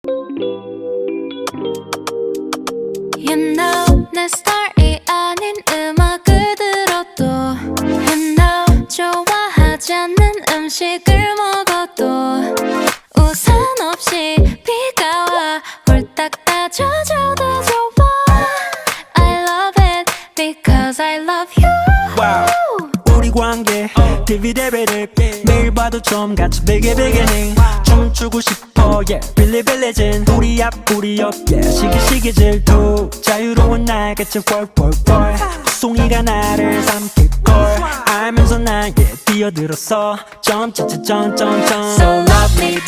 You know 내 스타일이 아닌 음악을 들어도 You know 좋아하지 않는 음식을 먹어도 우산 없이 비가 와 홀딱 따져줘도 좋아 I love it because I love you wow. 우리 관계 디비데비를 매일 봐도 좀 같이 beginning 춤추고 싶어 yeah 빌리빌리진 우리 앞 우리 옆 yeah 시기시기질도 자유로운 날같이 펄펄펄 송이가 나를 삼킬걸 알면서 나에 뛰어들었어 점점점점점 So love me